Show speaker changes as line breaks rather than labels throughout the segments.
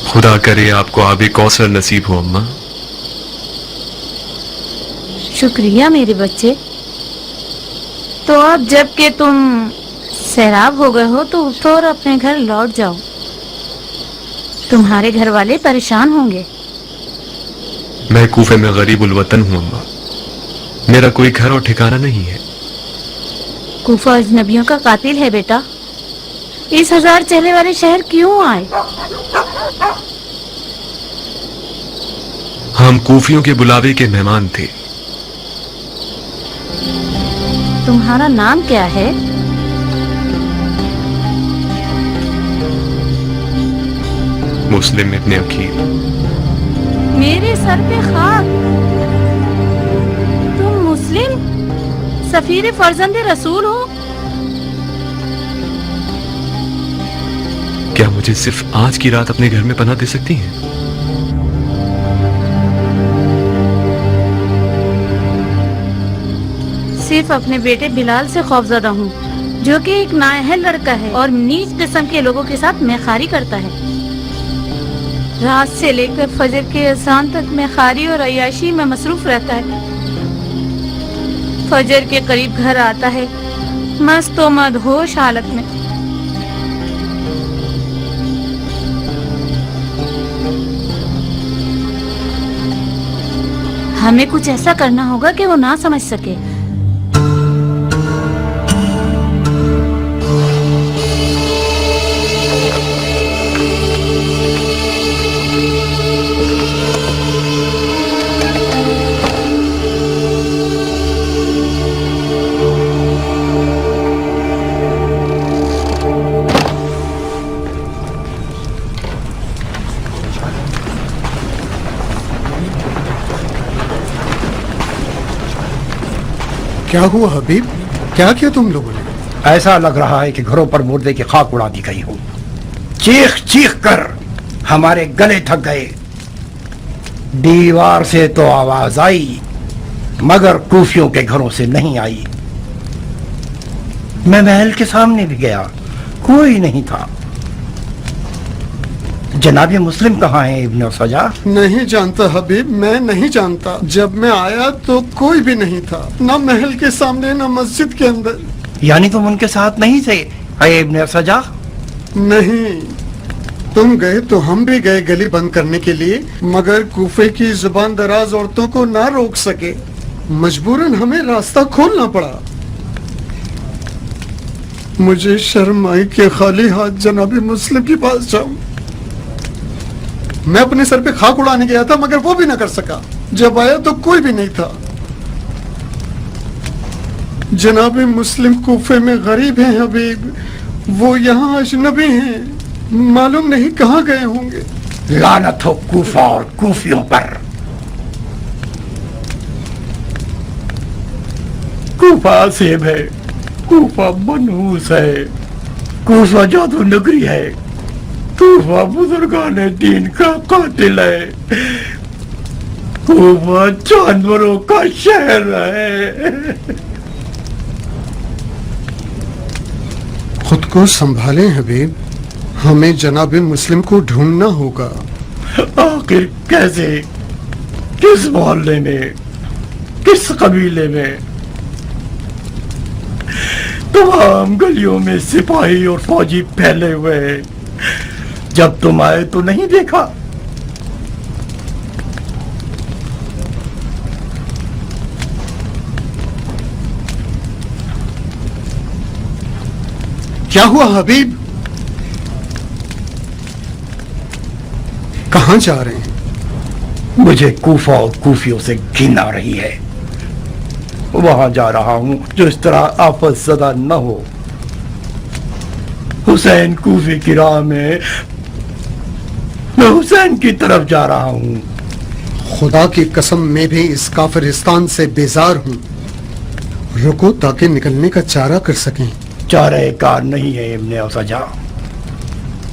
خدا کرے آپ کو آب کوثر نصیب ہو اماں۔
شکریہ میرے بچے۔ تو اب جب کہ تم سیراب ہو گئے ہو تو اٹھو اور اپنے گھر لوٹ جاؤ، تمہارے گھر والے پریشان ہوں گے۔
میں کوفے میں غریب الوطن ہوں اماں، میرا کوئی گھر اور ٹھکانہ نہیں ہے۔
کوفہ اجنبیوں کا قاتل ہے بیٹا، اس 1000 چہرے والے شہر کیوں آئے؟
ہم کوفیوں کے بلاوے کے مہمان تھے۔
تمہارا نام کیا ہے؟
مسلم ابن عقیل۔
میرے سر پہ خاک! تم مسلم سفیر فرزند رسول ہو؟
کیا مجھے صرف آج کی رات اپنے گھر میں پناہ دے سکتی ہیں؟
صرف اپنے بیٹے بلال سے خوفزدہ ہوں، جو کہ ایک نااہل لڑکا ہے اور نیچ قسم کے لوگوں کے ساتھ میخاری کرتا ہے۔ رات سے لے کر فجر کے اذان تک میخاری اور عیاشی میں مصروف رہتا ہے۔ فجر کے قریب گھر آتا ہے مست و مدہوش حالت میں۔ ہمیں کچھ ایسا کرنا ہوگا کہ وہ نہ سمجھ سکے۔
کیا ہوا حبیب؟ کیا کیا تم لوگوں نے؟
ایسا لگ رہا ہے کہ گھروں پر مردے کی خاک اڑا دی گئی ہو۔ چیخ چیخ کر ہمارے گلے تھک گئے۔ دیوار سے تو آواز آئی مگر کوفیوں کے گھروں سے نہیں آئی۔ میں محل کے سامنے بھی گیا، کوئی نہیں تھا۔ جناب مسلم کہاں ہیں ابن سجا؟
نہیں جانتا حبیب، میں نہیں جانتا۔ جب میں آیا تو کوئی بھی نہیں تھا، نہ محل کے سامنے نہ مسجد کے اندر۔
یعنی تم ان کے ساتھ نہیں تھے اے ابن سجا؟
نہیں، تم گئے تو ہم بھی گئے گلی بند کرنے کے لیے، مگر کوفے کی زبان دراز عورتوں کو نہ روک سکے، مجبوراً ہمیں راستہ کھولنا پڑا۔ مجھے شرم آئی کہ خالی ہاتھ جناب مسلم کے پاس جاؤں۔ میں اپنے سر پہ خاک اڑانے گیا تھا مگر وہ بھی نہ کر سکا۔ جب آیا تو کوئی بھی نہیں تھا۔ جناب مسلم کوفے میں غریب ہیں حبیب، وہ یہاں اجنبی ہیں، معلوم نہیں کہاں گئے ہوں گے۔
لعنت ہو کوفہ اور کوفیوں پر۔ کوفہ عصیب ہے، کوفہ منحوس ہے، کوفہ جادو نگری ہے، کوفہ بزرگان دین کا قاتل ہے، کوفہ جانوروں کا شہر ہے۔
خود کو سنبھالیں حبیب، ہمیں جناب مسلم کو ڈھونڈنا ہوگا۔
آخر کیسے، کس محلے میں، کس قبیلے میں؟ تمام گلیوں میں سپاہی اور فوجی پھیلے ہوئے ہیں، جب تم آئے تو نہیں دیکھا۔
کیا ہوا حبیب؟ کہاں جا رہے ہیں؟
مجھے کوفہ اور کوفیوں سے گھن آ رہی ہے، وہاں جا رہا ہوں جو اس طرح آفت زدہ نہ ہو۔ حسین کوفی کی راہ میں حسین کی طرف جا رہا ہوں۔
خدا کی قسم میں بھی اس کافرستان سے بیزار ہوں، رکو تاکہ نکلنے کا چارہ کر سکیں۔
چارہ کار نہیں ہے ابن سجا،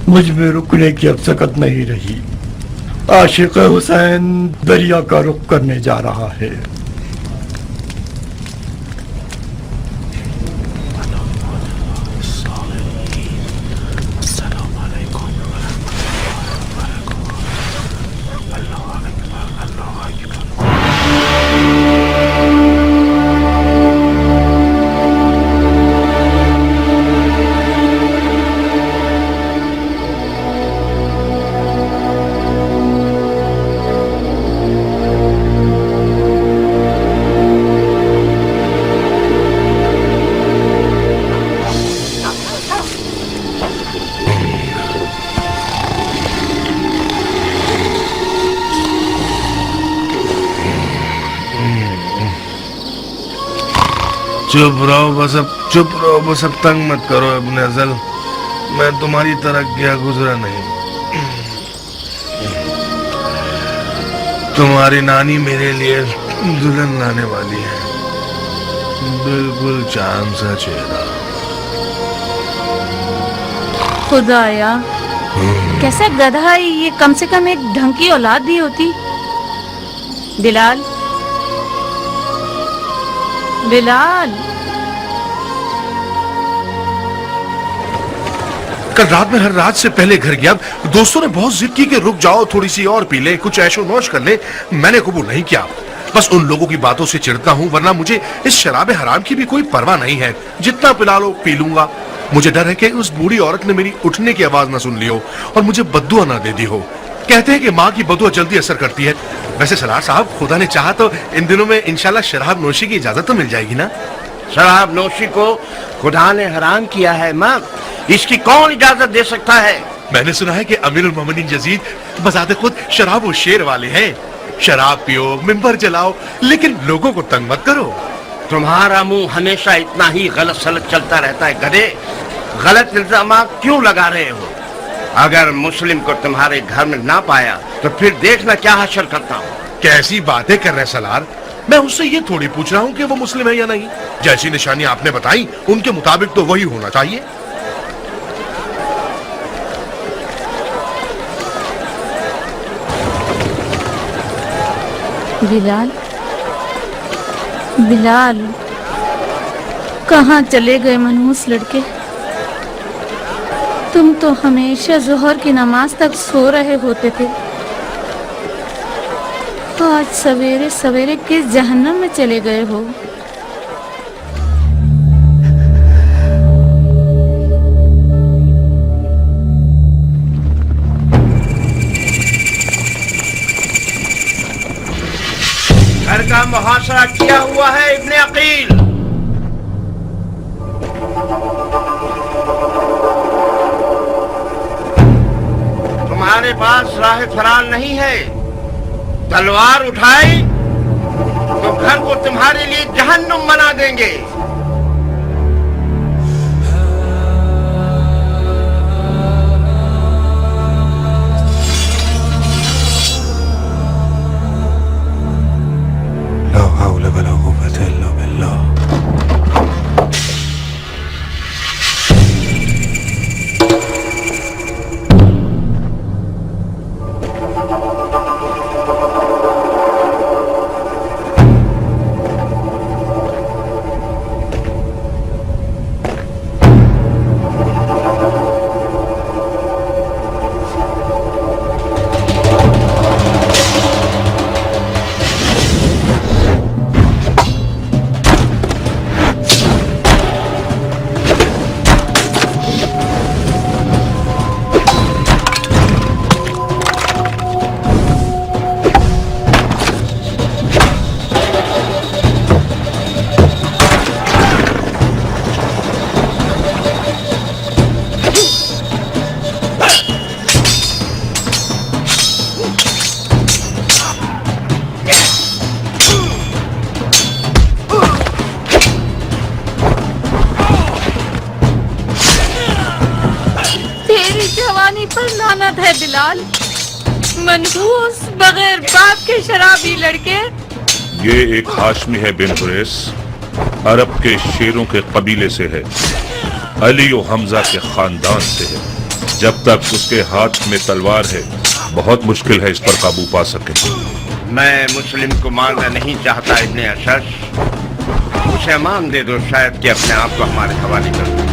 مجھ میں رکنے کی اب سکت نہیں رہی۔ عاشق حسین دریا کا رخ کرنے جا رہا ہے۔
चुप रहो बस अब तंग मत करो इब्ने अज़ल। मैं तुम्हारी तरह गया गुजरा नहीं। तुम्हारी नानी मेरे लिए दुल्हन लाने वाली है, बिल्कुल चांद सा चेहरा।
खुदाया, कैसा गधा है ये, कम से कम एक ढंग की औलाद भी होती। बिलाल, बिलाल,
कल रात में हर रात से पहले घर गया। दोस्तों ने बहुत जिद की कि रुक जाओ, थोड़ी सी और पी ले, कुछ ऐशो मौज कर ले। मैंने कबूल नहीं किया। बस उन लोगों की बातों से चिढ़ता हूँ, वरना मुझे इस शराब हराम की भी कोई परवाह नहीं है। जितना पिला लो पी लूंगा। मुझे डर है कि उस बूढ़ी औरत ने मेरी उठने की आवाज ना सुन ली हो और मुझे बद्दुआ ना दे दी हो। कहते हैं कि माँ की बद्दुआ जल्दी असर करती है। वैसे सलार साहब, खुदा ने चाहा तो इन दिनों में इंशाल्लाह शराब नोशी की इजाजत तो मिल जाएगी ना?
शराब नोशी को खुदा ने हराम किया है माँ, इसकी कौन इजाजत दे सकता है?
मैंने सुना है कि अमीरुल मोमिनीन यजीद बजाते खुद शराब और शेर वाले हैं। शराब पियो, मिंबर जलाओ, लेकिन लोगों को तंग मत करो।
तुम्हारा मुंह हमेशा इतना ही गलत सलत चलता रहता है गधे। गलत इल्जाम क्यों लगा रहे हो? अगर मुस्लिम को तुम्हारे घर में ना पाया तो फिर देखना क्या हासिल करता हूँ।
कैसी बातें कर रहे सलार? मैं उससे ये थोड़ी पूछ रहा हूँ कि वो मुस्लिम है या नहीं। जैसी निशानी आपने बताई उनके मुताबिक तो वही होना चाहिए।
बिलाल, बिलाल, कहाँ चले गए मनहूस लड़के? तुम तो हमेशा जोहर की नमाज तक सो रहे होते थे। आज सवेरे सवेरे किस जहन्नम में चले गए हो?
घर का मुहासरा किया हुआ है इब्ने अकील। तुम्हारे पास राह फरार नहीं है। तलवार उठाई तो घर को तुम्हारे लिए जहन्नुम बना देंगे।
ला हौला वला कुव्वता इल्ला बिल्लाह।
पर लानत है बिलाल, मनहूस बगैर बाप के शराबी लड़के।
ये एक हाशमी है बिन हुरैस, अरब के शेरों के कबीले से है, अली और हमजा के खानदान से है। जब तक उसके हाथ में तलवार है बहुत मुश्किल है इस पर काबू पा सके।
मैं मुस्लिम को मारना नहीं चाहता इब्ने अशश, उसे अमान दे दो, शायद कि अपने आप को हमारे हवाले कर दो।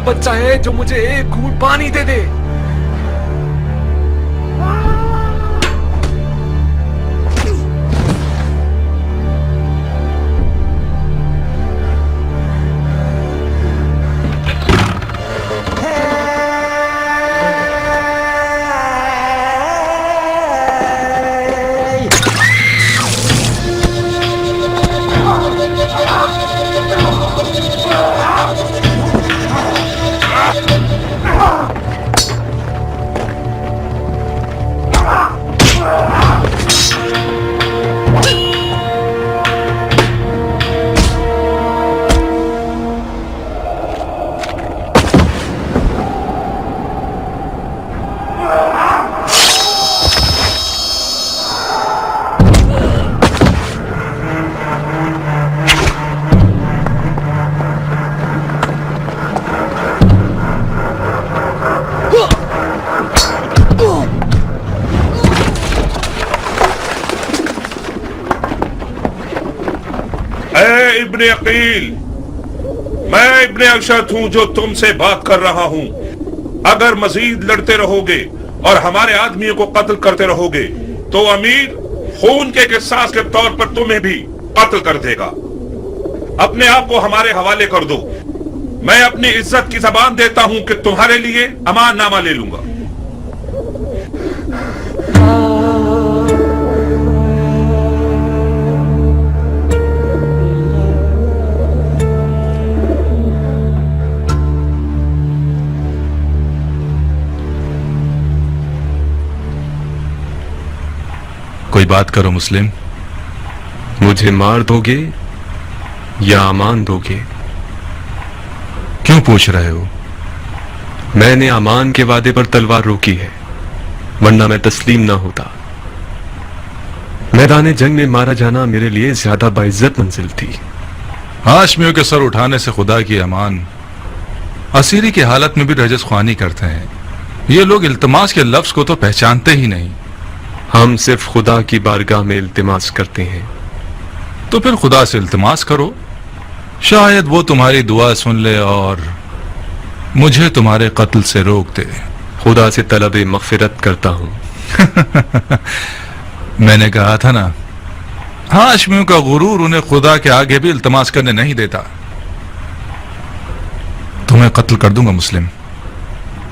बच्चा है जो मुझे एक घूंट पानी दे दे।
इब्ने अकील, मैं इब्ने अशद हूं जो तुमसे बात कर रहा हूं। अगर मजीद लड़ते रहोगे और हमारे आदमियों को कत्ल करते रहोगे तो अमीर खून के किसास के तौर पर तुम्हें भी कत्ल कर देगा। अपने आप को हमारे हवाले कर दो। मैं अपनी इज्जत की जबान देता हूं कि तुम्हारे लिए अमाननामा ले लूंगा।
कोई बात करो मुस्लिम।
मुझे मार दोगे या अमान दोगे?
क्यों पूछ रहे हो?
मैंने अमान के वादे पर तलवार रोकी है, वरना मैं तस्लीम ना होता। मैदान जंग में मारा जाना मेरे लिए ज्यादा बाइज्जत मंजिल थी।
हाशमियों के सर उठाने से खुदा की अमान। असीरी की हालत में भी रजस ख्वानी करते हैं। ये लोग इल्तमास के लफ्ज को तो पहचानते ही नहीं।
हम सिर्फ खुदा की बारगाह में इल्तिमास करते हैं।
तो फिर खुदा से इल्तिमास करो, शायद वो तुम्हारी दुआ सुन ले और मुझे तुम्हारे कत्ल से रोक दे।
खुदा से तलब मगफिरत करता हूं।
मैंने कहा था ना, हाशमियों का गुरूर उन्हें खुदा के आगे भी इल्तिमास करने नहीं देता। तुम्हें कत्ल कर दूंगा मुस्लिम।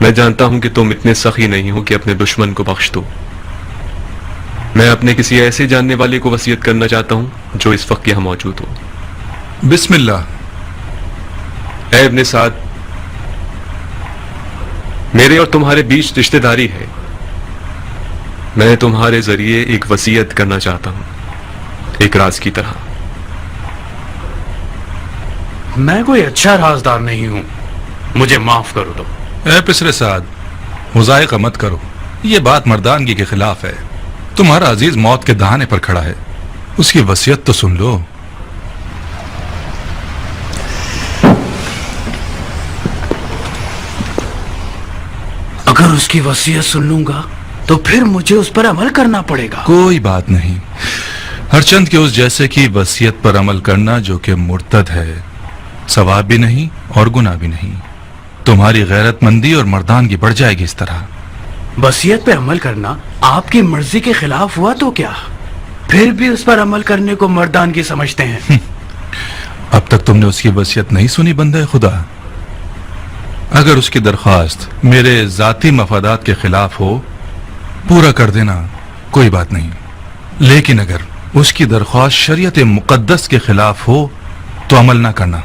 मैं जानता हूं कि तुम इतने सखी नहीं हो कि अपने दुश्मन को बख्श दो। मैं अपने किसी ऐसे जानने वाले को वसीयत करना चाहता हूं जो इस वक्त यहां मौजूद हो।
बिस्मिल्लाह।
ऐ इब्ने साद, मेरे और तुम्हारे बीच रिश्तेदारी है। मैं तुम्हारे जरिए एक वसीयत करना चाहता हूं, एक राज की तरह।
मैं कोई अच्छा राजदार नहीं हूं, मुझे माफ करो दो।
ऐ पिसरे साद, मुजाहिका मत करो। ये बात मर्दानगी के खिलाफ है। तुम्हारा अजीज मौत के दहाने पर खड़ा है, उसकी वसीयत तो सुन लो।
अगर उसकी वसीयत सुन लूंगा तो फिर मुझे उस पर अमल करना पड़ेगा।
कोई बात नहीं। हरचंद के उस जैसे की वसीयत पर अमल करना जो कि मुर्तद है, सवाब भी नहीं और गुनाह भी नहीं। तुम्हारी गैरतमंदी और मर्दानगी बढ़ जाएगी इस तरह।
वसीयत पे अमल करना आपकी मर्जी के खिलाफ हुआ तो क्या? फिर भी उस पर अमल करने को मर्दानगी समझते हैं।
अब तक तुमने उसकी वसीयत नहीं सुनी बंदे खुदा। अगर उसकी दरख्वास्त मेरे जाती मफादात के खिलाफ हो, पूरा कर देना, कोई बात नहीं। लेकिन अगर उसकी दरख्वास्त शरीयत मुकद्दस के खिलाफ हो तो अमल ना करना,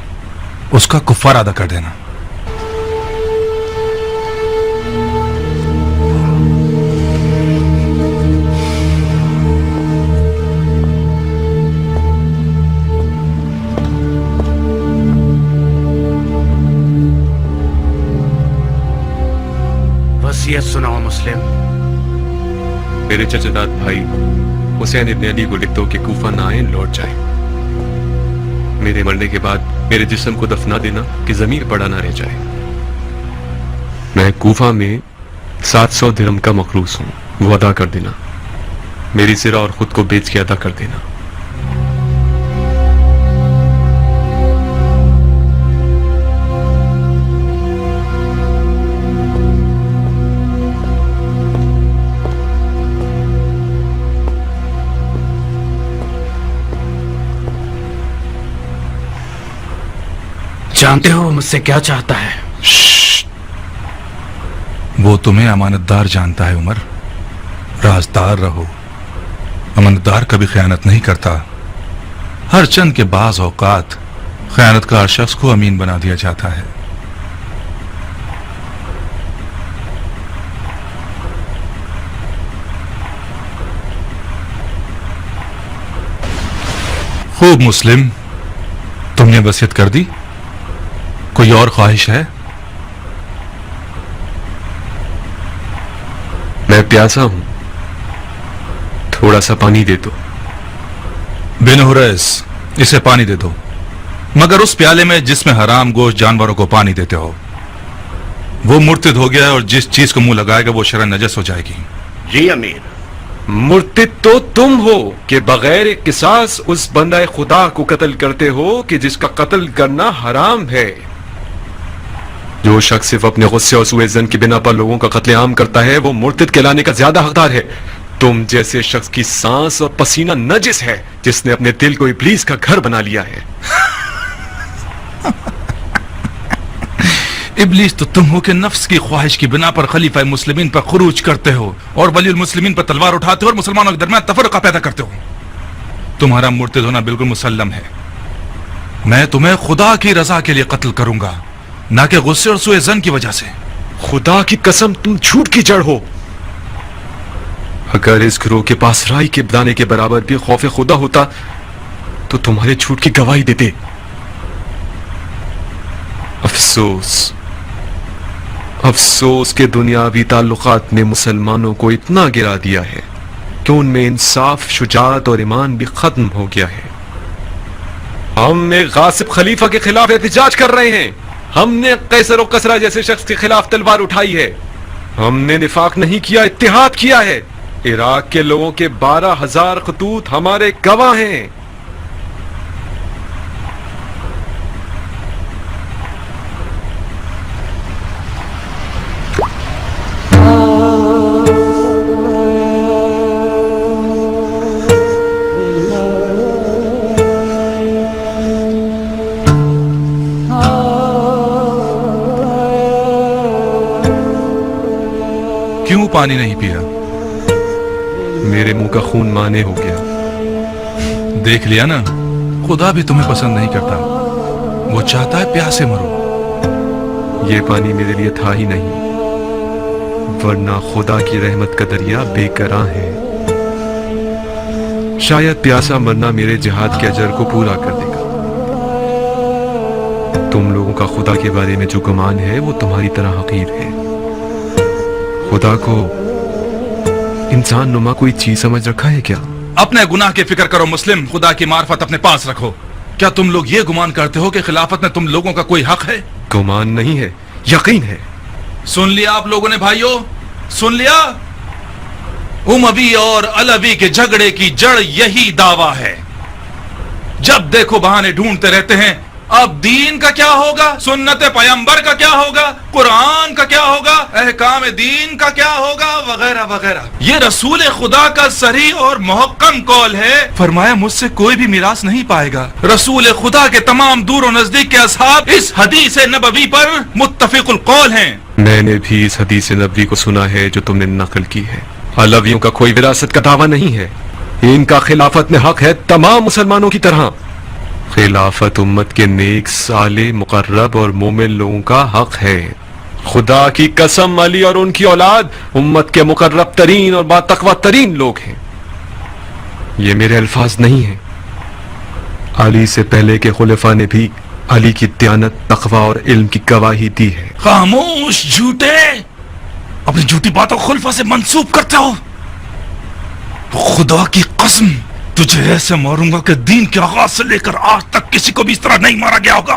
उसका कुफ्फार अदा कर देना।
वसीयत सुनाओ मुस्लिम।
मेरे चचेदाद भाई हुसैन इब्ने अली को लिख दो कि कूफा ना आए, लौट जाए। मेरे मरने के बाद मेरे जिस्म को दफना देना कि जमीन पड़ा ना रह जाए। मैं कूफा में 700 दिरहम का मखलूस हूं, वो अदा कर देना। मेरी सिरा और खुद को बेच के अदा कर देना।
जानते हो वो मुझसे क्या चाहता है?
वो तुम्हें अमानतदार जानता है उमर। राजदार रहो। अमानतदार कभी खयानत नहीं करता। हर चंद के बाज औकात खयानतकार शख्स को अमीन बना दिया जाता है। खूब मुस्लिम, तुमने वसीयत कर दी? कोई और ख्वाहिश है?
मैं प्यासा हूं, थोड़ा सा पानी दे दो।
बिन हुरैस, इसे पानी दे दो, मगर उस प्याले में जिसमें हराम गोश्त जानवरों को पानी देते हो। वो मुर्तिद हो गया है और जिस चीज को मुंह लगाएगा वो शरअन नजस हो जाएगी।
जी अमीर।
मुर्तिद तो तुम हो कि बगैर एक किसास उस बंदा खुदा को कत्ल करते हो कि जिसका कत्ल करना हराम है। जो शख्स सिर्फ अपने गुस्से और सूए ज़न की बिना पर लोगों का कत्लेआम करता है वो मुर्तिद कहलाने का ज्यादा हकदार है। तुम जैसे शख्स की सांस और पसीना नजिस है जिसने अपने दिल को इब्लीस का घर बना लिया है।
इब्लीस तो तुम हो कि नफ्स की ख्वाहिश की बिना पर खलीफा मुस्लिमीन पर खुरूज करते हो और वली मुस्लिमीन पर तलवार उठाते हो और मुसलमानों के दरमियान तफरका पैदा करते हो। तुम्हारा मुर्तिद होना बिल्कुल मुसल्लम है। मैं तुम्हें खुदा की रजा के लिए कत्ल करूंगा, ना कि गुस्से और सूए ज़न की वजह से।
खुदा की कसम तुम झूठ की जड़ हो। अगर इस गिरोह के पास राई के दाने के बराबर भी खौफ खुदा होता तो तुम्हारे झूठ की गवाही देते। अफसोस, अफसोस के दुनियावी ताल्लुकात ने मुसलमानों को इतना गिरा दिया है कि उनमें इंसाफ, शुजाअत और ईमान भी खत्म हो गया है। हम एक गासिब खलीफा के खिलाफ एहतिजाज कर रहे हैं। हमने कैसर और कसरा जैसे शख्स के खिलाफ तलवार उठाई है। हमने निफाक नहीं किया, इत्तिहाद किया है। इराक के लोगों के 12,000 खतूत हमारे गवाह हैं।
क्यों पानी नहीं पिया?
मेरे मुंह का खून माने हो गया।
देख लिया ना, खुदा भी तुम्हें पसंद नहीं करता। वो चाहता है प्यासे मरो।
ये पानी मेरे लिए था ही नहीं, वरना खुदा की रहमत का दरिया बेकरां है। शायद प्यासा मरना मेरे जिहाद के अजर को पूरा कर देगा। तुम लोगों का खुदा के बारे में जो गुमान है वो तुम्हारी तरह हकीर है। खुदा को इंसान नुमा कोई चीज समझ रखा है क्या?
अपने गुनाह की फिक्र करो मुस्लिम, खुदा की मार्फत अपने पास रखो। क्या तुम लोग ये गुमान करते हो कि खिलाफत में तुम लोगों का कोई हक है?
गुमान नहीं है, यकीन है।
सुन लिया आप लोगों ने भाइयों, सुन लिया? उमवी और अलवी के झगड़े की जड़ यही दावा है। जब देखो बहाने ढूंढते रहते हैं। अब दीन का क्या होगा, सुन्नत पैगंबर का क्या होगा, कुरान का क्या होगा, अहकाम दीन का क्या होगा, वगैरह वगैरह। ये रसूल खुदा का सही और मुहक्कम कौल है। फरमाया मुझसे कोई भी मिरास नहीं पाएगा। रसूल खुदा के तमाम दूर और नजदीक के असहाब इस हदीस नबवी पर मुत्तफिकुल कौल हैं।
मैंने भी इस हदीस नबवी को सुना है जो तुमने नकल की है। अलवियों का कोई विरासत का दावा नहीं है। इनका खिलाफत में हक है तमाम मुसलमानों की तरह। खिलाफत उम्मत के नेक, साले, मुकर्रब और मोमिन लोगों का हक है। खुदा की कसम, अली और उनकी औलाद उम्मत के मुकर्रब तरीन और बातकवा तरीन लोग हैं। ये मेरे अल्फाज नहीं हैं। अली से पहले के खुलफा ने भी अली की दयानत, तकवा और इल्म की गवाही दी है।
खामोश झूठे, अपनी झूठी बातों को खुलफा से मंसूब करते हो। खुदा की कसम, तुझे ऐसे मारूंगा कि दीन के आगाज से लेकर आज तक किसी को भी इस तरह नहीं मारा गया होगा।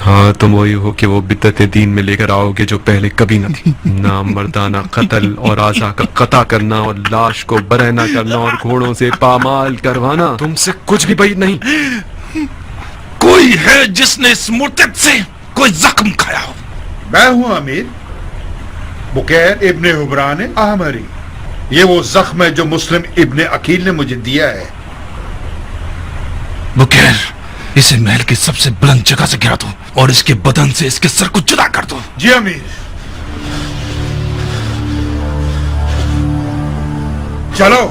हाँ, तुम वही हो कि वो बिद्दत दीन में लेकर आओगे जो पहले कभी न थी। नाम मर्दाना कत्ल और आज़ा का कता करना और लाश को बरहना करना और घोड़ों से पामाल करवाना तुमसे कुछ भी بعید नहीं।
कोई है जिसने इस मुर्तद से कोई जख्म खाया हो?
मैं हूं अमीर, बुकैर इब्ने हुबरान अहमरी। ये वो जख्म है जो मुस्लिम इब्ने अकील ने मुझे दिया है।
बुकैर इसे महल की सबसे बुलंद जगह से गिरा दो और इसके बदन से इसके सर को जुदा कर दो।
जी अमीर। चलो।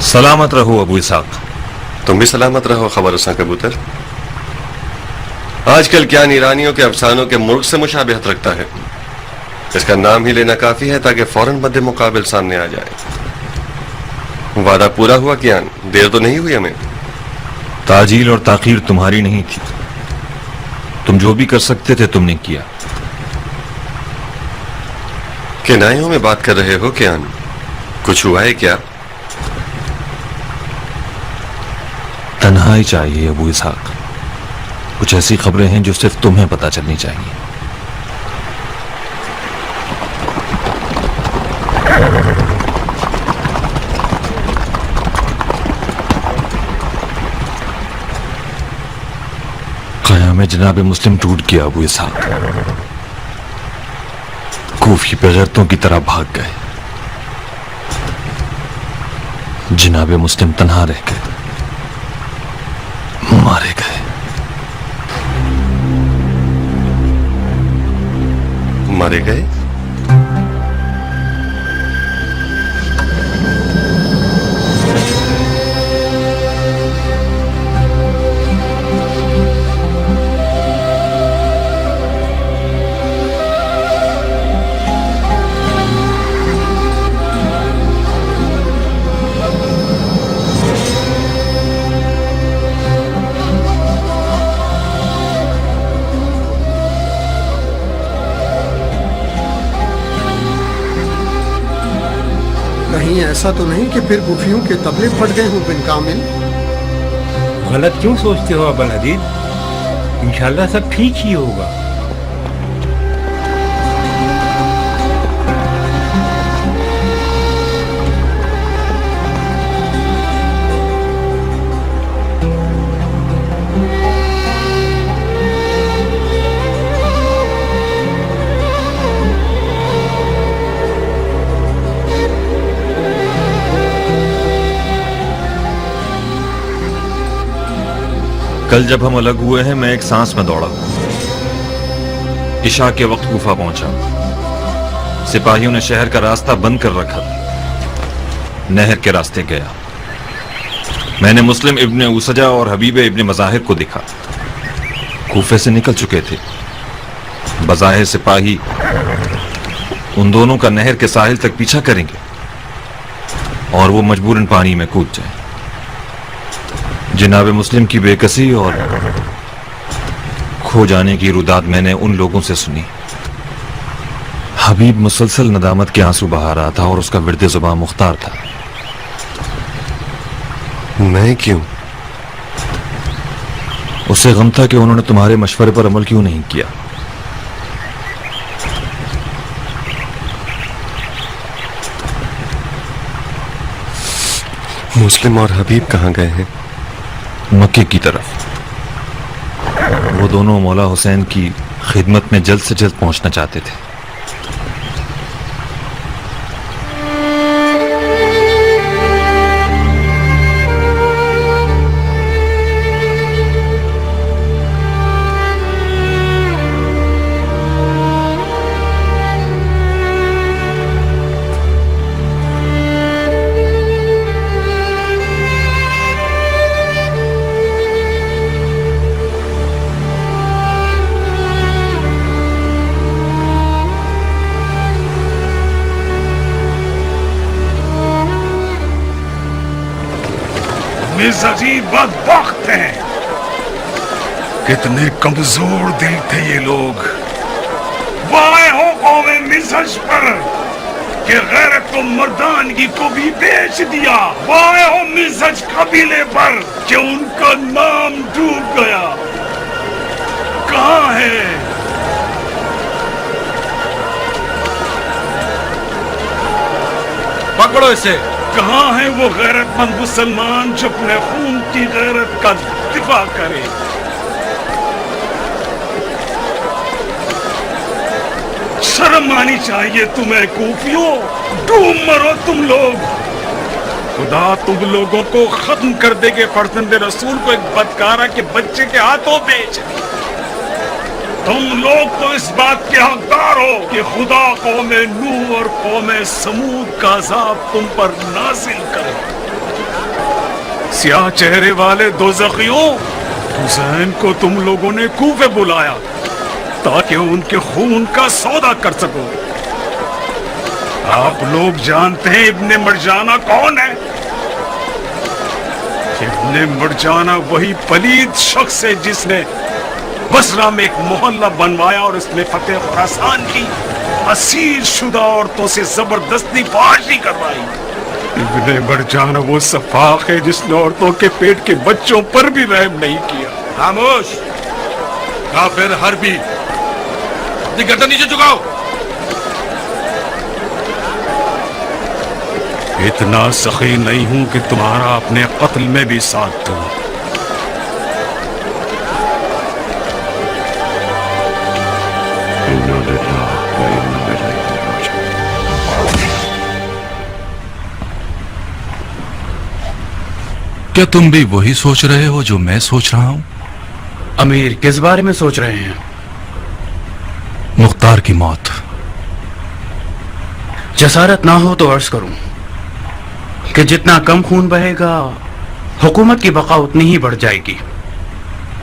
सलामत रहो अबू इसाक।
तुम भी सलामत रहो खबरसां कबूतर। आजकल क्या ईरानियों के अफसानों के मुल्क से मुशाबिहत रखता है। इसका नाम ही लेना काफी है ताकि फौरन मद्दे मुकाबिल सामने आ जाए। वादा पूरा हुआ कियान? देर तो नहीं हुई हमें?
ताजील और ताखीर तुम्हारी नहीं थी। तुम जो भी कर सकते थे तुमने किया।
किनायों में बात कर रहे हो कियान? कुछ हुआ है क्या?
तन्हाई चाहिए अबू इसहाक। कुछ ऐसी खबरें हैं जो सिर्फ तुम्हें पता चलनी चाहिए। क़याम जनाब मुस्लिम टूट गया अबू इसहाक। कूफी बेगैरतों की तरह भाग गए। जनाब मुस्लिम तन्हा रह गए, मारे गए।
मारे गए?
कहीं ऐसा तो नहीं कि फिर गुफियों के तबले फट गए हों बिन कामिल?
गलत क्यों सोचते हो अबल हदीद? इंशाल्लाह सब ठीक ही होगा।
کل جب ہم الگ ہوئے ہیں میں ایک سانس میں دوڑا ہوں. عشاء کے وقت کوفہ پہنچا. سپاہیوں نے شہر کا راستہ بند کر رکھا تھا. نہر کے راستے گیا. میں نے مسلم ابن اوسجا اور حبیب ابن مظاہر کو دیکھا. کوفے سے نکل چکے تھے. بظاہر سپاہی ان دونوں کا نہر کے ساحل تک پیچھا کریں گے اور وہ مجبوراً پانی میں کود جائیں. جناب مسلم کی بے کسی اور کھو جانے کی روداد میں نے ان لوگوں سے سنی. حبیب مسلسل ندامت کے آنسو بہا رہا تھا اور اس کا ورد زبان مختار تھا.
میں کیوں؟
اسے غم تھا کہ انہوں نے تمہارے مشورے پر عمل کیوں نہیں کیا.
مسلم اور حبیب کہاں گئے ہیں؟
مکے کی طرف. وہ دونوں مولا حسین کی خدمت میں جلد سے جلد پہنچنا چاہتے تھے.
عجیب بدبخت ہیں. کتنے کمزور دل تھے یہ لوگ. وائے ہو قوم مزہج پر کہ غیرت و مردانگی کو بھی بیچ دیا. وائے ہو مزہج قبیلے پر کہ ان کا نام ڈوب گیا. کہاں ہے
پکڑو اسے.
کہاں ہے وہ غیرت مند مسلمان جو اپنے خون کی غیرت کا دفاع کرے؟ شرم آنی چاہیے تمہیں کوفیوں. ڈوب مرو تم لوگ. خدا تم لوگوں کو ختم کر دے گے. فرزند رسول کو ایک بدکارہ کے بچے کے ہاتھوں بیچ. تم لوگ تو اس بات کے حقدار ہو کہ خدا قوم نوح اور قوم سمود کا عذاب تم پر نازل کرے. سیاہ چہرے والے دوزخیوں، حسین کو تم لوگوں نے کوفے بلایا تاکہ ان کے خون کا سودا کر سکو. آپ لوگ جانتے ہیں ابن مرجانہ کون ہے؟ ابن مرجانہ وہی پلید شخص ہے جس نے بصرہ میں ایک محلہ بنوایا اور اس میں فتح خراسان کی اسیر شدہ عورتوں سے زبردستی فحاشی کروائی. ابن مرجانہ وہ سفاق ہے جس نے عورتوں کے پیٹ کے بچوں پر بھی رحم نہیں کیا.
خاموش کافر حربی. اپنی گردن نیچے جھکاؤ.
اتنا سخی نہیں ہوں کہ تمہارا اپنے قتل میں بھی ساتھ دوں.
کیا تم بھی وہی سوچ رہے ہو جو میں سوچ رہا ہوں؟
امیر کس بارے میں سوچ رہے ہیں؟
مختار کی موت.
جسارت نہ ہو تو عرض کروں کہ جتنا کم خون بہے گا حکومت کی بقا اتنی ہی بڑھ جائے گی.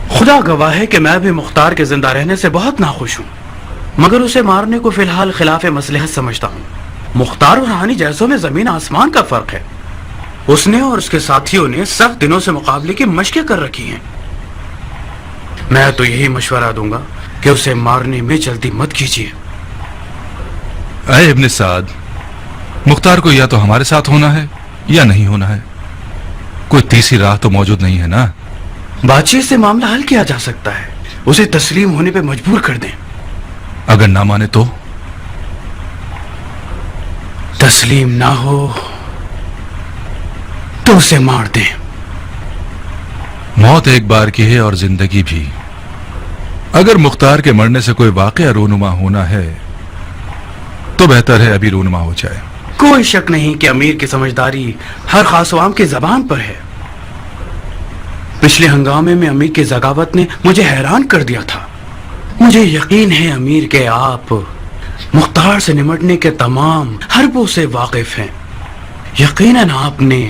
خدا گواہ ہے کہ میں بھی مختار کے زندہ رہنے سے بہت ناخوش ہوں، مگر اسے مارنے کو فی الحال خلاف مصلحت سمجھتا ہوں. مختار اور رانی جیسوں میں زمین آسمان کا فرق ہے. اس نے اور اس کے ساتھیوں نے سخت دنوں سے مقابلے کی مشقیں کر رکھی ہیں. میں تو یہی مشورہ دوں گا کہ اسے مارنے میں جلدی مت کیجیے.
اے ابن سعد، مختار کو یا تو ہمارے ساتھ ہونا ہے یا نہیں ہونا ہے. کوئی تیسری راہ تو موجود نہیں ہے نا.
بات چیت سے معاملہ حل کیا جا سکتا ہے. اسے تسلیم ہونے پہ مجبور کر دیں.
اگر نہ مانے تو
تسلیم نہ ہو تو اسے مار دیں.
موت ایک بار کی ہے اور زندگی بھی. اگر مختار کے مرنے سے کوئی واقعہ رونما ہونا ہے تو بہتر ہے ابھی رونما ہو جائے.
کوئی شک نہیں کہ امیر کی سمجھداری ہر خاص عوام کی زبان پر ہے. पिछले हंगामे में अमीर की ज़गावत ने मुझे हैरान कर दिया था। मुझे यकीन है अमीर के आप मुख्तार से निमटने के तमाम हरबों से वाकिफ हैं। यकीनन आपने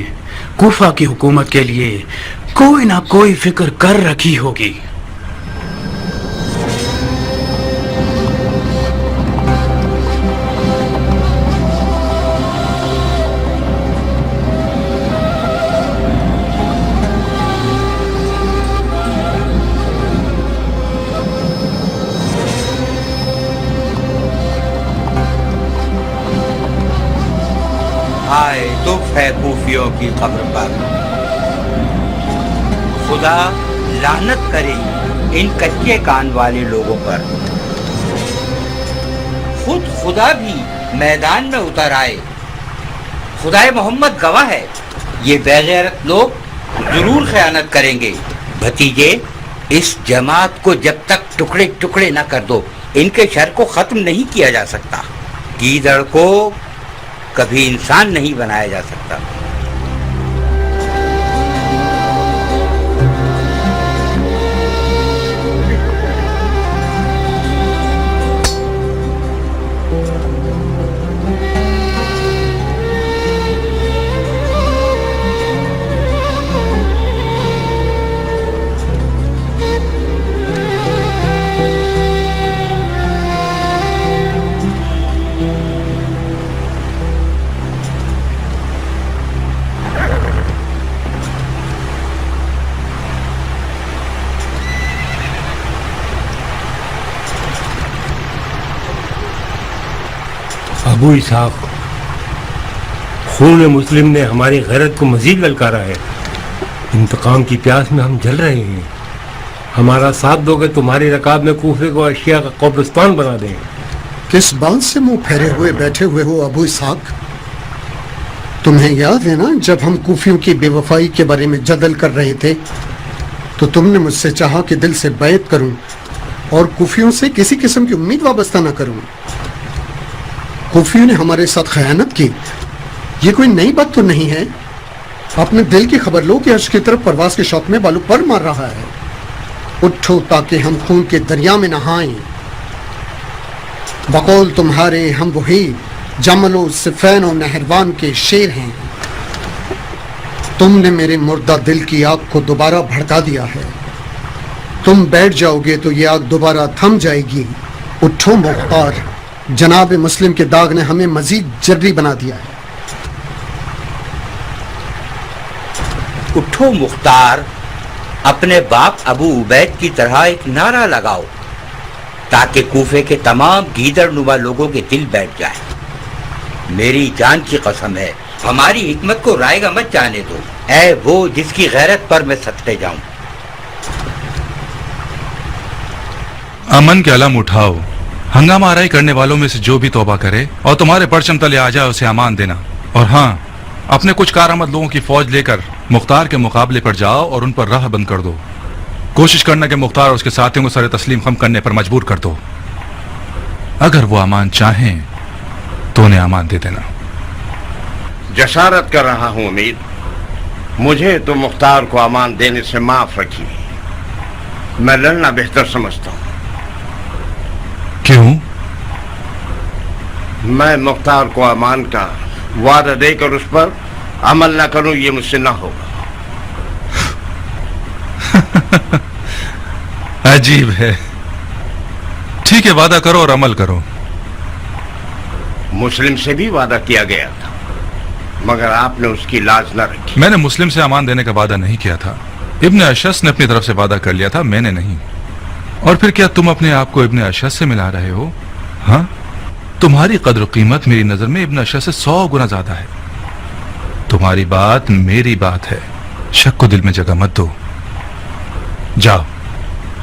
कूफा की हुकूमत के लिए कोई ना कोई फिक्र कर रखी होगी।
आए दुख है कूफियों की कब्र पर, खुदा लानत करे इन कच्चे कान वाले लोगों पर। खुद खुदा भी मैदान में उतर आए। खुदाए मोहम्मद गवाह है, ये बेगैरत लोग जरूर खयानत करेंगे। भतीजे, इस जमात को जब तक टुकड़े टुकड़े न कर दो, इनके शर को खत्म नहीं किया जा सकता। गीदड़ को कभी इंसान नहीं बनाया जा सकता।
अबू इसहाक, खून मुस्लिम ने हमारी गैरत को मजीद ललकारा है। इंतकाम की प्यास में हम जल रहे हैं। हमारा साथ दोगे तुम्हारी रकाब में कूफे को अशिया का कब्रिस्तान बना देंगे।
किस बात से मुंह फेरे हुए बैठे हुए हो अबू इसहाक? तुम्हें याद है ना, जब हम कूफियों की बेवफाई के बारे में जदल कर रहे थे तो तुमने मुझसे चाहा कि दिल से बैत करूं और कूफियों से किसी किस्म की उम्मीद वाबस्ता न करूं। कूफियों ने हमारे साथ खयानत की, ये कोई नई बात तो नहीं है। अपने दिल की खबर लो कि अर्श की तरफ परवाज के शौक में बालू पर मार रहा है। उठो ताकि हम खून के दरिया में नहाएं। बकौल तुम्हारे हम वही जमलो सिफैन और नहरवान के शेर हैं। तुमने मेरे मुर्दा दिल की आग को दोबारा भड़का दिया है। तुम बैठ जाओगे तो ये आग दोबारा थम जाएगी। उठो मुख्तार, जनाब मुस्लिम के दाग ने हमें मजीद जर्री बना दिया है।
उठो मुख्तार, अपने बाप अबू उबैद की तरह एक नारा लगाओ ताकि कूफे के तमाम गीदड़ नुमा लोगों के दिल बैठ जाए। मेरी जान की कसम है, हमारी हिकमत को रायगा मत जाने दो। ऐ वो जिसकी गैरत पर मैं सत्ते जाऊं।
अमन के अलम उठाओ। हंगामा आराई करने वालों में से जो भी तौबा करे और तुम्हारे परचम तले आ जाए उसे अमान देना। और हाँ, अपने कुछ कारआमद लोगों की फौज लेकर मुख्तार के मुकाबले पर जाओ और उन पर राह बंद कर दो। कोशिश करना कि मुख्तार और उसके साथियों को सर तस्लीम खम करने पर मजबूर कर दो। अगर वो अमान चाहें तो उन्हें अमान दे देना।
जसारत कर रहा हूं उम्मीद, मुझे तो मुख्तार को अमान देने से माफ रखिए। मैं लड़ना बेहतर समझता हूं।
क्यों?
मैं मुख्तार को अमान का वादा देकर उस पर अमल न करूं, ये मुझसे ना होगा।
अजीब है। ठीक है, वादा करो और अमल करो।
मुस्लिम से भी वादा किया गया था, मगर आपने उसकी लाज न रखी।
मैंने मुस्लिम से अमान देने का वादा नहीं किया था। इब्न अशस ने अपनी तरफ से वादा कर लिया था, मैंने नहीं। और फिर क्या तुम अपने आप को इब्न अशस से मिला रहे हो? हाँ, तुम्हारी कद्र कीमत मेरी नजर में इब्न अशस से 100 गुना ज्यादा है। तुम्हारी बात मेरी बात है, शक को दिल में जगह मत दो। जाओ,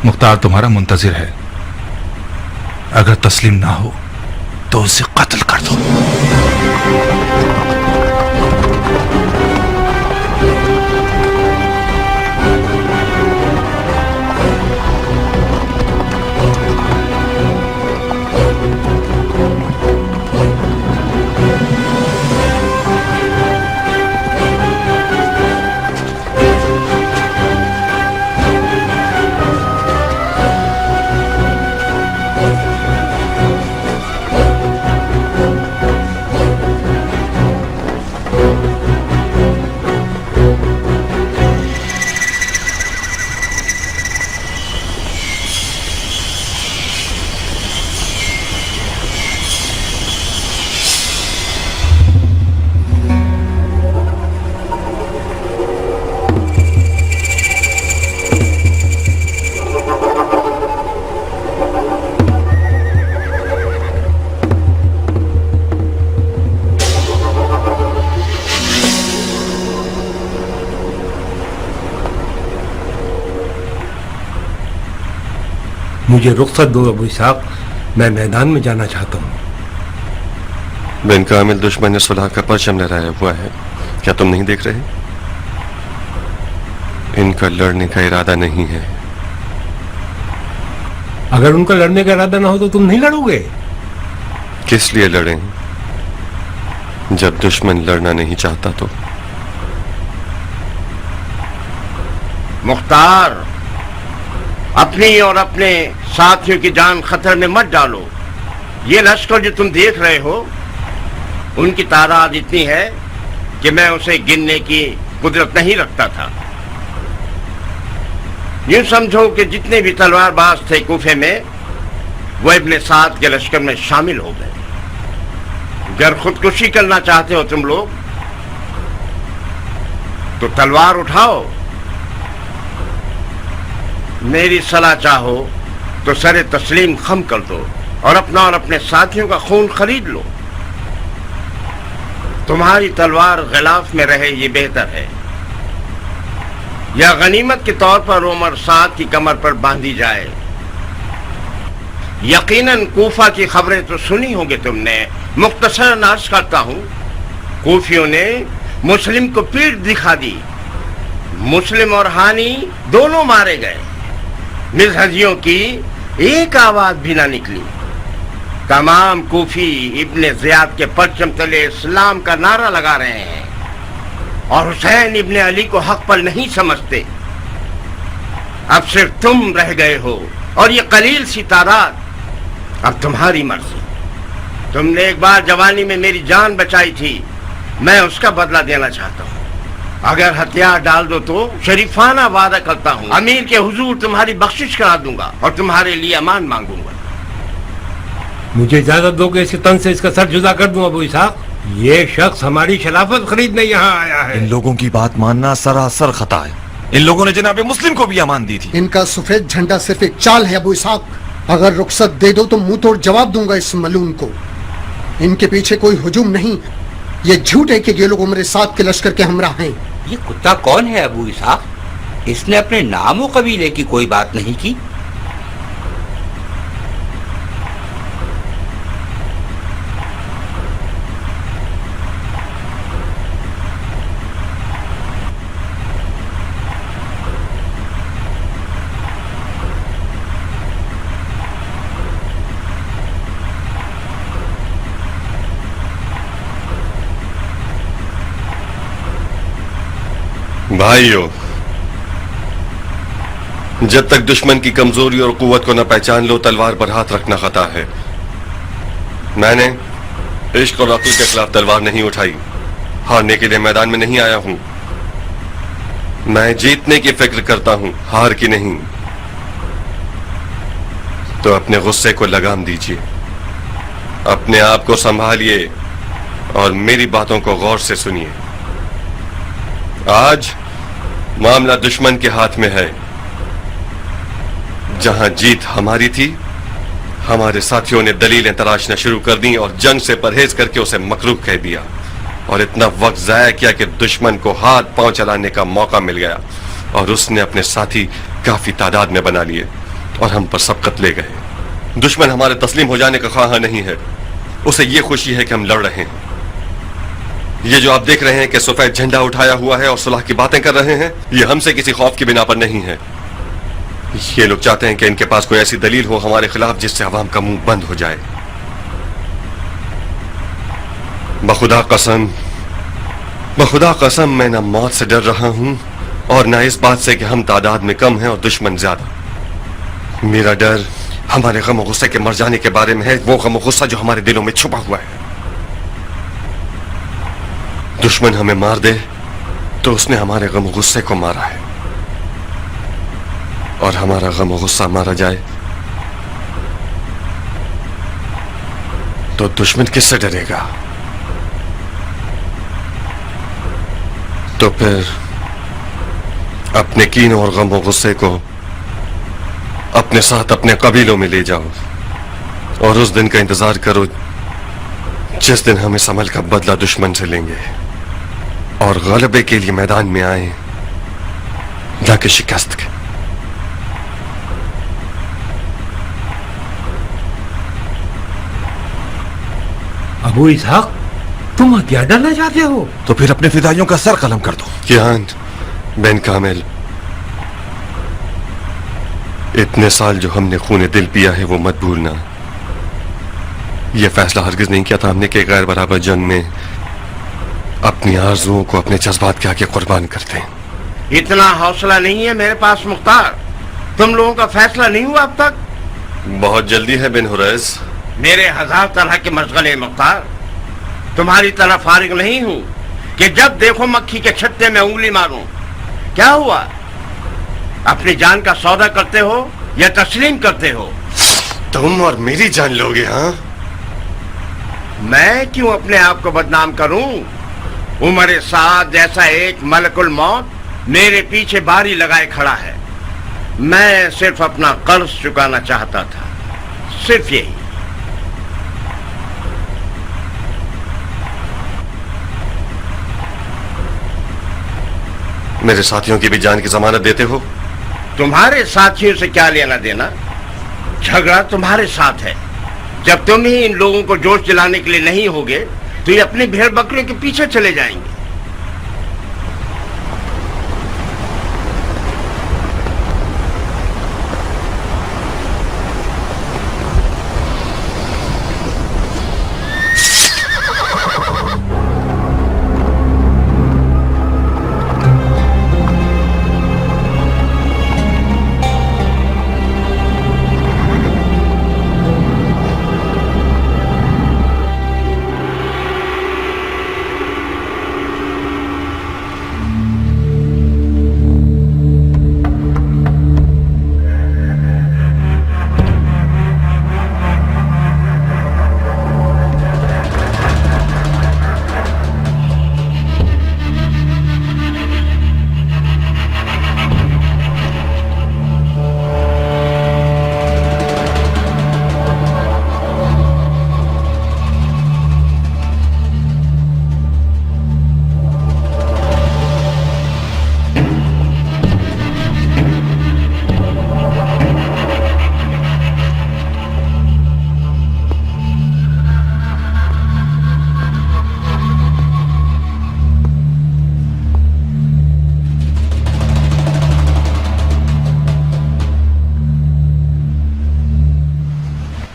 मुख्तार तुम्हारा मुंतजिर है। अगर तस्लीम ना हो तो उसे कत्ल कर दो।
मुझे रुख्सत दो अबू इसहाक, मैं मैदान में जाना चाहता हूँ।
बिन कामिल दुश्मन ने सुलह का परचम लहराया हुआ है, क्या तुम नहीं देख रहे? इनका लड़ने का इरादा नहीं है।
अगर उनका लड़ने का इरादा ना हो तो तुम नहीं लड़ोगे?
किस लिए लड़ें जब दुश्मन लड़ना नहीं चाहता तो?
मुख्तार, अपनी और अपने साथियों की जान खतरे में मत डालो। ये लश्कर जो तुम देख रहे हो, उनकी तादाद इतनी है कि मैं उसे गिनने की कुदरत नहीं रखता था। यूं समझो कि जितने भी तलवारबाज थे कूफे में, वो इब्ने साद के लश्कर में शामिल हो गए। अगर खुदकुशी करना चाहते हो तुम लोग तो तलवार उठाओ, मेरी सलाह चाहो तो सरे तस्लीम खम कर दो और अपना और अपने साथियों का खून खरीद लो। तुम्हारी तलवार गिलाफ में रहे ये बेहतर है, या गनीमत के तौर पर उमर साद की कमर पर बांधी जाए। यकीनन कूफा की खबरें तो सुनी होंगी तुमने। मुख्तसरन अर्ज करता हूं, कूफियों ने मुस्लिम को पीठ दिखा दी। मुस्लिम और हानी दोनों मारे गए। मिजहजियों की एक आवाज भी ना निकली। तमाम कूफी इब्ने ज़ियाद के परचम तले इस्लाम का नारा लगा रहे हैं और हुसैन इब्ने अली को हक पर नहीं समझते। अब सिर्फ तुम रह गए हो और ये कलील सी तादाद। अब तुम्हारी मर्जी। तुमने एक बार जवानी में मेरी जान बचाई थी, मैं उसका बदला देना चाहता हूँ। अगर हथियार डाल दो तो शरीफाना वादा करता हूँ, अमीर के हुजूर तुम्हारी बख्शिश करा दूंगा और तुम्हारे लिए अमान मांगूंगा।
मुझे इजाजत दो कि इसके तन से इसका सर जुदा कर दूं अबू इसहाक। ये शख्स हमारी खिलाफत खरीदने यहाँ आया है।
इन लोगों की बात मानना सरासर खता है। इन लोगों ने जनाब मुस्लिम को भी अमान दी थी।
इनका सफेद झंडा सिर्फ एक चाल है अबू इसहाक। अगर रुखसत दे दो तो मुंह तोड़ जवाब दूंगा इस मलून को। इनके पीछे कोई हुजूम नहीं, ये झूठ है कि ये लोग उमर साद के लश्कर के हमरा हैं।
ये कुत्ता कौन है अबू इसहाक? इसने अपने नाम और कबीले की कोई बात नहीं की।
भाइयों, जब तक दुश्मन की कमजोरी और कुव्वत को न पहचान लो, तलवार पर हाथ रखना खता है। मैंने इश्क और अक्ल के खिलाफ तलवार नहीं उठाई। हारने के लिए मैदान में नहीं आया हूं। मैं जीतने की फिक्र करता हूं, हार की नहीं। तो अपने गुस्से को लगाम दीजिए, अपने आप को संभालिए और मेरी बातों को गौर से सुनिए। आज मामला दुश्मन के हाथ में है। जहां जीत हमारी थी, हमारे साथियों ने दलीलें तराशना शुरू कर दी और जंग से परहेज करके उसे मकरूह कह दिया और इतना वक्त जाया किया कि दुश्मन को हाथ पांव चलाने का मौका मिल गया और उसने अपने साथी काफी तादाद में बना लिए और हम पर सबकत ले गए। दुश्मन हमारे तस्लीम हो जाने का ख्वाह नहीं है, उसे ये खुशी है कि हम लड़ रहे हैं। ये जो आप देख रहे हैं कि सफेद झंडा उठाया हुआ है और सुलह की बातें कर रहे हैं, ये हमसे किसी खौफ की बिना पर नहीं है। ये लोग चाहते हैं कि इनके पास कोई ऐसी दलील हो हमारे खिलाफ जिससे अवाम का मुंह बंद हो जाए। बखुदा कसम मैं न मौत से डर रहा हूं और न इस बात से कि हम तादाद में कम हैं और दुश्मन ज्यादा। मेरा डर हमारे गम और गुस्से के मर जाने के बारे में है, वो गम और गुस्सा जो हमारे दिलों में छुपा हुआ है। दुश्मन हमें मार दे तो उसने हमारे गम और गुस्से को मारा है, और हमारा गम और गुस्सा मारा जाए तो दुश्मन किससे डरेगा? तो फिर अपने कीन और गम और गुस्से को अपने साथ अपने कबीलों में ले जाओ और उस दिन का इंतजार करो जिस दिन हम इस अमल का बदला दुश्मन से लेंगे और गलबे के लिए मैदान में आए, न कि शिकस्त के।
अबू इसहाक, तुम हथियार डालना चाहते हो?
तो फिर अपने फिदाइयों का सर कलम कर दो।
कियान बेन कामिल, इतने साल जो हमने खून दिल पिया है वो मत भूलना। ये फैसला हरगिज नहीं किया था हमने कि गैर बराबर जंग में अपनी आरजुओं को अपने जज्बात के आगे कुर्बान करते हैं।
इतना हौसला नहीं है मेरे पास मुख्तार। तुम लोगों का फैसला नहीं हुआ अब तक?
बहुत जल्दी है बिन हुरैस।
मेरे 1000 तरह के मशगले मुख्तार। तुम्हारी तरह फारिग नहीं हूं कि जब देखो मक्खी के छत्ते में उंगली मारूं। क्या हुआ? अपनी जान का सौदा करते हो या तस्लीम करते हो?
तुम और मेरी जान लोगे? हाँ,
मैं क्यों अपने आप को बदनाम करूं? उमर साद जैसा एक मलकुल मौत मेरे पीछे बारी लगाए खड़ा है। मैं सिर्फ अपना कर्ज चुकाना चाहता था, सिर्फ यही।
मेरे साथियों की भी जान की जमानत देते हो?
तुम्हारे साथियों से क्या लेना देना? झगड़ा तुम्हारे साथ है। जब तुम ही इन लोगों को जोश दिलाने के लिए नहीं होगे तो ये अपने भेड़ बकरियों के पीछे चले जाएंगे।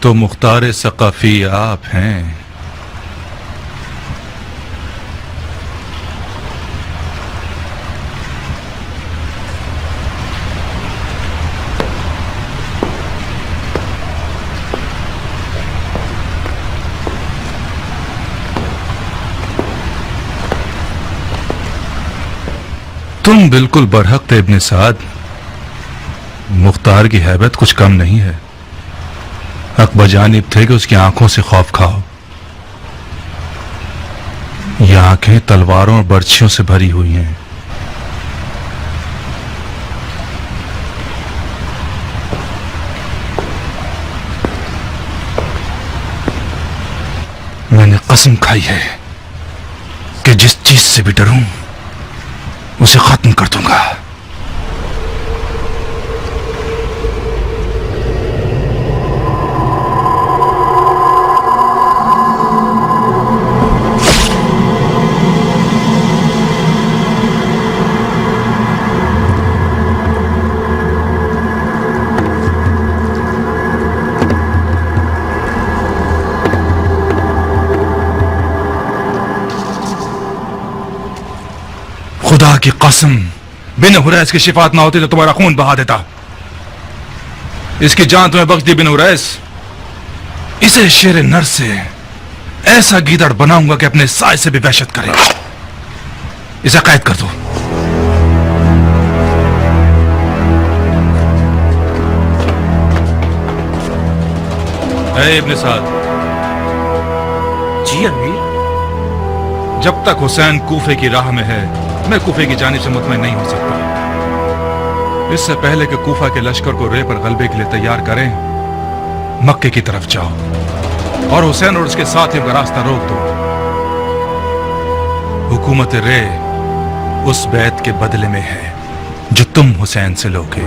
तो मुख्तार सकाफी आप हैं। तुम बिल्कुल बरहक थे इब्ने साद। मुख्तार की हैबत कुछ कम नहीं है। हक बजानिब थे कि उसकी आंखों से खौफ खाओ। ये आंखें तलवारों और बर्छियों से भरी हुई हैं। मैंने कसम खाई है कि जिस चीज से भी डरूं उसे खत्म कर दूंगा। खुदा की कसम, बिन हुरैस की शिफात ना होती तो तुम्हारा खून बहा देता। इसकी जान तुम्हें बख्श दी बिन हुरैस। इसे शेर नर से ऐसा गीदड़ बनाऊंगा कि अपने साय से भी वहशत करे। इसे कैद कर दो। इब्ने साद।
जी अमीर।
जब तक हुसैन कूफे की राह में है मैं कूफे की जानिब से मुतमईन नहीं हो सकता। इससे पहले कि कूफा के लश्कर को रे पर गलबे के लिए तैयार करें, मक्के की तरफ जाओ और हुसैन और उसके साथियों का रास्ता रोक दो। हुकूमत रे उस बैत के बदले में है जो तुम हुसैन से लोगे।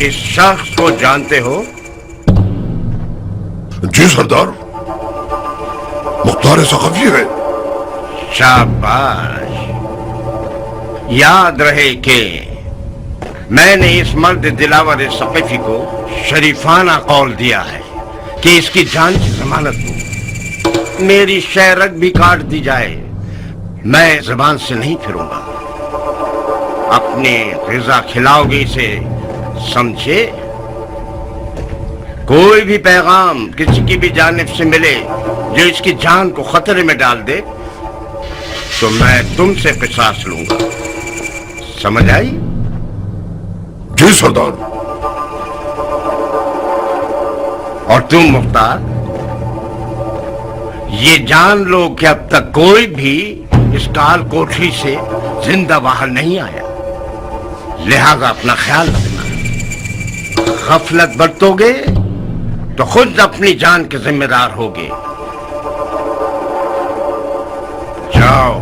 इस शख्स को जानते हो?
जी सरदार, मुख्तार सक़फ़ी है।
शाबाश। याद रहे कि मैंने इस मर्द दिलावर सक़फ़ी को शरीफाना कौल दिया है कि इसकी जान की जमानत हो, मेरी शहरक भी काट दी जाए, मैं ज़बान से नहीं फिरूंगा। अपनी ग़िज़ा खिलाओगे इसे, समझे? कोई भी पैगाम किसी की भी जानिब से मिले जो इसकी जान को खतरे में डाल दे तो मैं तुमसे क़िसास लूंगा, समझ आई?
जी सरदार।
और तुम मुख्तार, ये जान लो कि अब तक कोई भी इस काल कोठरी से जिंदा बाहर नहीं आया, लिहाजा अपना ख्याल रखना। गफलत बरतोगे तो खुद अपनी जान के जिम्मेदार होगे। जाओ।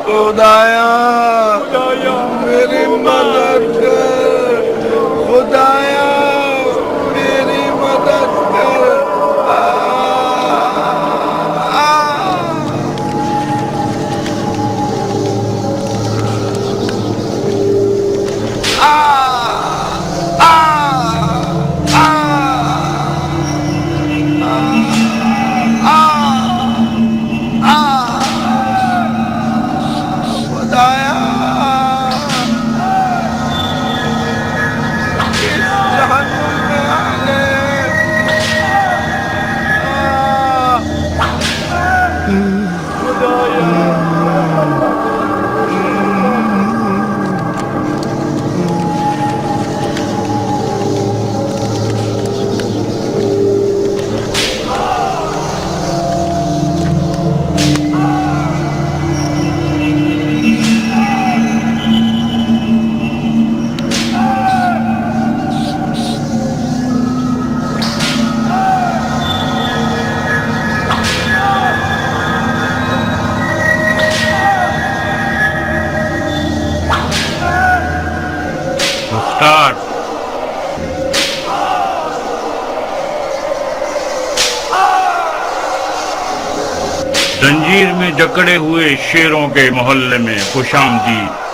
खुदाया मेरी मदद कर, खुदाया मेरी मदद कर।
जंजीर में जकड़े हुए शेरों के मोहल्ले में खुशामदीद।